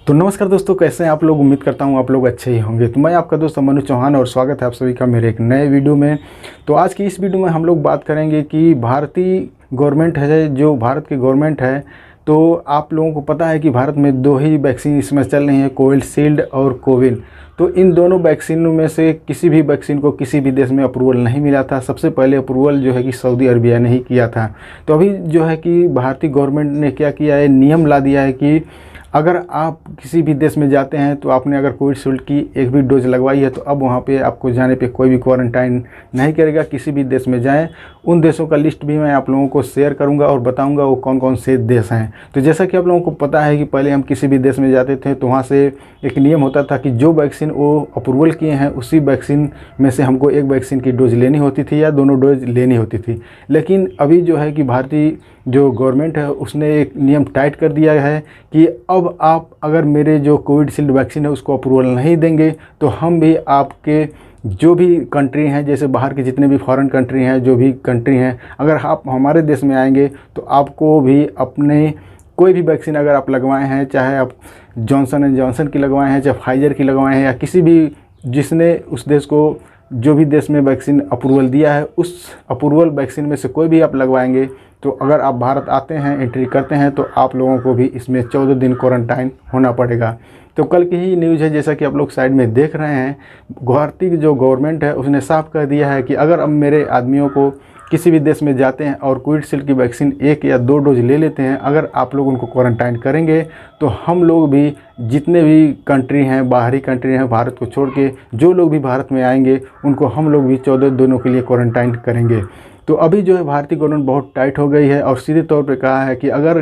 तो नमस्कार दोस्तों, कैसे हैं आप लोग। उम्मीद करता हूं आप लोग अच्छे ही होंगे। तो मैं आपका दोस्त मनु चौहान और स्वागत है आप सभी का मेरे एक नए वीडियो में। तो आज की इस वीडियो में हम लोग बात करेंगे कि भारतीय गवर्नमेंट है, जो भारत की गवर्नमेंट है, तो आप लोगों को पता है कि भारत में दो ही वैक्सीन इसमें चल रही हैं, कोविशील्ड और कोविन। तो इन दोनों वैक्सीनों में से किसी भी वैक्सीन को किसी भी देश में अप्रूवल नहीं मिला था। सबसे पहले अप्रूवल जो है कि सऊदी अरबिया ने ही किया था। तो अभी जो है कि भारतीय गवर्नमेंट ने क्या किया है, नियम ला दिया है कि अगर आप किसी भी देश में जाते हैं तो आपने अगर कोविशील्ड की एक भी डोज लगवाई है तो अब वहाँ पे आपको जाने पे कोई भी क्वारंटाइन नहीं करेगा। किसी भी देश में जाएं, उन देशों का लिस्ट भी मैं आप लोगों को शेयर करूंगा और बताऊंगा वो कौन कौन से देश हैं। तो जैसा कि आप लोगों को पता है कि पहले हम किसी भी देश में जाते थे तो वहाँ से एक नियम होता था कि जो वैक्सीन वो अप्रूवल किए हैं उसी वैक्सीन में से हमको एक वैक्सीन की डोज लेनी होती थी या दोनों डोज लेनी होती थी। लेकिन अभी जो है कि भारतीय जो गवर्नमेंट है उसने एक नियम टाइट कर दिया है कि अब आप अगर मेरे जो कोविशील्ड वैक्सीन है उसको अप्रूवल नहीं देंगे तो हम भी आपके जो भी कंट्री हैं, जैसे बाहर के जितने भी फॉरेन कंट्री हैं, जो भी कंट्री हैं, अगर आप हमारे देश में आएंगे तो आपको भी अपने कोई भी वैक्सीन अगर आप लगवाए हैं, चाहे आप जॉनसन एंड जॉनसन की लगवाए हैं, चाहे फाइजर की लगवाए हैं, या किसी भी जिसने उस देश को जो भी देश में वैक्सीन अप्रूवल दिया है उस अप्रूवल वैक्सीन में से कोई भी आप लगवाएंगे तो अगर आप भारत आते हैं, एंट्री करते हैं, तो आप लोगों को भी इसमें 14 दिन क्वारंटाइन होना पड़ेगा। तो कल की ही न्यूज़ है, जैसा कि आप लोग साइड में देख रहे हैं। भारतीय जो गवर्नमेंट है उसने साफ कर दिया है कि अगर अब मेरे आदमियों को किसी भी देश में जाते हैं और कोविशील्ड की वैक्सीन 1 या 2 डोज ले लेते हैं, अगर आप लोग उनको क्वारंटाइन करेंगे तो हम लोग भी जितने भी कंट्री हैं, बाहरी कंट्री हैं, भारत को छोड़ के जो लोग भी भारत में आएंगे उनको हम लोग भी 14 दिनों के लिए क्वारंटाइन करेंगे। तो अभी जो है भारतीय गवर्नमेंट बहुत टाइट हो गई है और सीधे तौर पे कहा है कि अगर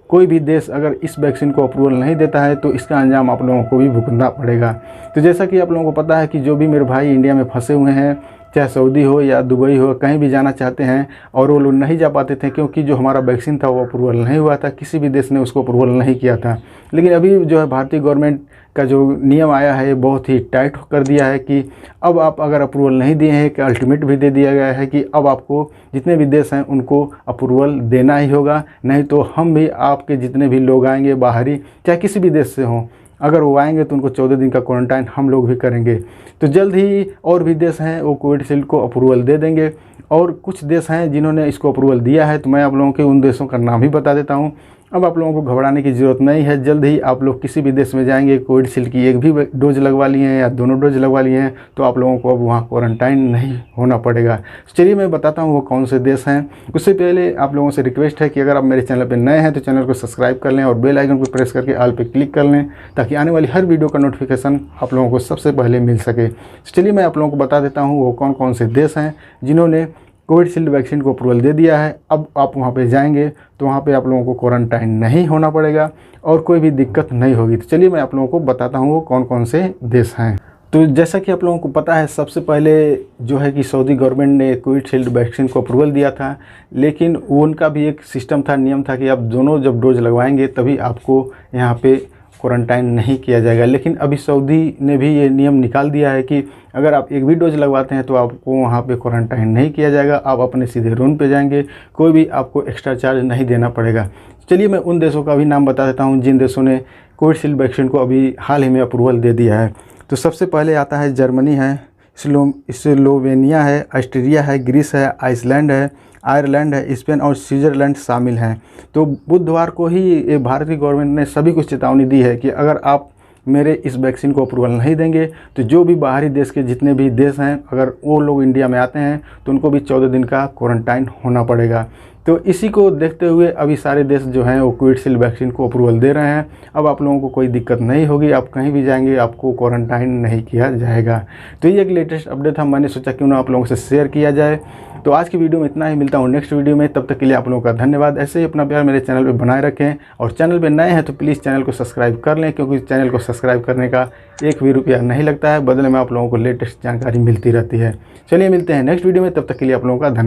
कोई भी देश अगर इस वैक्सीन को अप्रूवल नहीं देता है तो इसका अंजाम आप लोगों को भी भुगतना पड़ेगा। तो जैसा कि आप लोगों को पता है कि जो भी मेरे भाई इंडिया में फंसे हुए हैं, चाहे सऊदी हो या दुबई हो, कहीं भी जाना चाहते हैं और वो लोग नहीं जा पाते थे क्योंकि जो हमारा वैक्सीन था वो अप्रूवल नहीं हुआ था, किसी भी देश ने उसको अप्रूवल नहीं किया था। लेकिन अभी जो है भारतीय गवर्नमेंट का जो नियम आया है बहुत ही टाइट कर दिया है कि अब आप अगर अप्रूवल नहीं दिए हैं, कि अल्टीमेट भी दे दिया गया है कि अब आपको जितने भी देश हैं उनको अप्रूवल देना ही होगा, नहीं तो हम भी आपके जितने भी लोग आएंगे बाहरी, चाहे किसी भी देश से हों, अगर वो आएंगे तो उनको 14 दिन का क्वारंटाइन हम लोग भी करेंगे। तो जल्द ही और भी देश हैं वो कोविशील्ड को अप्रूवल दे देंगे और कुछ देश हैं जिन्होंने इसको अप्रूवल दिया है। तो मैं आप लोगों के उन देशों का नाम ही बता देता हूँ। अब आप लोगों को घबराने की ज़रूरत नहीं है। जल्द ही आप लोग किसी भी देश में जाएंगे, कोविशील्ड की एक भी डोज लगवा लिए हैं या दोनों डोज लगवा लिए हैं तो आप लोगों को अब वहाँ क्वारंटाइन नहीं होना पड़ेगा। चलिए मैं बताता हूँ वो कौन से देश हैं। उससे पहले आप लोगों से रिक्वेस्ट है कि अगर आप मेरे चैनल पर नए हैं तो चैनल को सब्सक्राइब कर लें और बेल आइकन को प्रेस करके ऑल पे क्लिक कर लें ताकि आने वाली हर वीडियो का नोटिफिकेशन आप लोगों को सबसे पहले मिल सके। चलिए मैं आप लोगों को बता देता हूँ वो कौन कौन से देश हैं जिन्होंने कोविशील्ड वैक्सीन को अप्रूवल दे दिया है। अब आप वहाँ पे जाएंगे तो वहाँ पे आप लोगों को क्वारंटाइन नहीं होना पड़ेगा और कोई भी दिक्कत नहीं होगी। तो चलिए मैं आप लोगों को बताता हूँ वो कौन कौन से देश हैं। तो जैसा कि आप लोगों को पता है, सबसे पहले जो है कि सऊदी गवर्नमेंट ने कोविशील्ड वैक्सीन को अप्रूवल दिया था, लेकिन उनका भी एक सिस्टम था, नियम था कि आप दोनों जब डोज लगवाएंगे तभी आपको यहाँ पे क्वारंटाइन नहीं किया जाएगा। लेकिन अभी सऊदी ने भी ये नियम निकाल दिया है कि अगर आप एक भी डोज लगवाते हैं तो आपको वहाँ पे क्वारंटाइन नहीं किया जाएगा, आप अपने सीधे रूम पे जाएंगे, कोई भी आपको एक्स्ट्रा चार्ज नहीं देना पड़ेगा। चलिए मैं उन देशों का भी नाम बता देता हूँ जिन देशों ने कोविशील्ड वैक्सीन को अभी हाल ही में अप्रूवल दे दिया है। तो सबसे पहले आता है जर्मनी है, स्लोवेनिया है, ऑस्ट्रिया है, ग्रीस है, आइसलैंड है, आयरलैंड है, स्पेन और स्विट्ज़रलैंड शामिल हैं। तो बुधवार को ही भारतीय गवर्नमेंट ने सभी को चेतावनी दी है कि अगर आप मेरे इस वैक्सीन को अप्रूवल नहीं देंगे तो जो भी बाहरी देश के जितने भी देश हैं अगर वो लोग इंडिया में आते हैं तो उनको भी 14 दिन का क्वारंटाइन होना पड़ेगा। तो इसी को देखते हुए अभी सारे देश जो हैं वो कोविशील्ड वैक्सीन को अप्रूवल दे रहे हैं। अब आप लोगों को कोई दिक्कत नहीं होगी, आप कहीं भी जाएंगे आपको क्वारंटाइन नहीं किया जाएगा। तो ये एक लेटेस्ट अपडेट था, मैंने सोचा क्यों ना आप लोगों से शेयर किया जाए। तो आज की वीडियो में इतना ही, मिलता हूँ नेक्स्ट वीडियो में। तब तक के लिए आप लोगों का धन्यवाद। ऐसे ही अपना प्यार मेरे चैनल पर बनाए रखें और चैनल पर नए हैं तो प्लीज़ चैनल को सब्सक्राइब कर लें, क्योंकि चैनल को सब्सक्राइब करने का एक भी रुपया नहीं लगता है, बदले में आप लोगों को लेटेस्ट जानकारी मिलती रहती है। चलिए मिलते हैं नेक्स्ट वीडियो में, तब तक के लिए आप लोगों का धन्यवाद।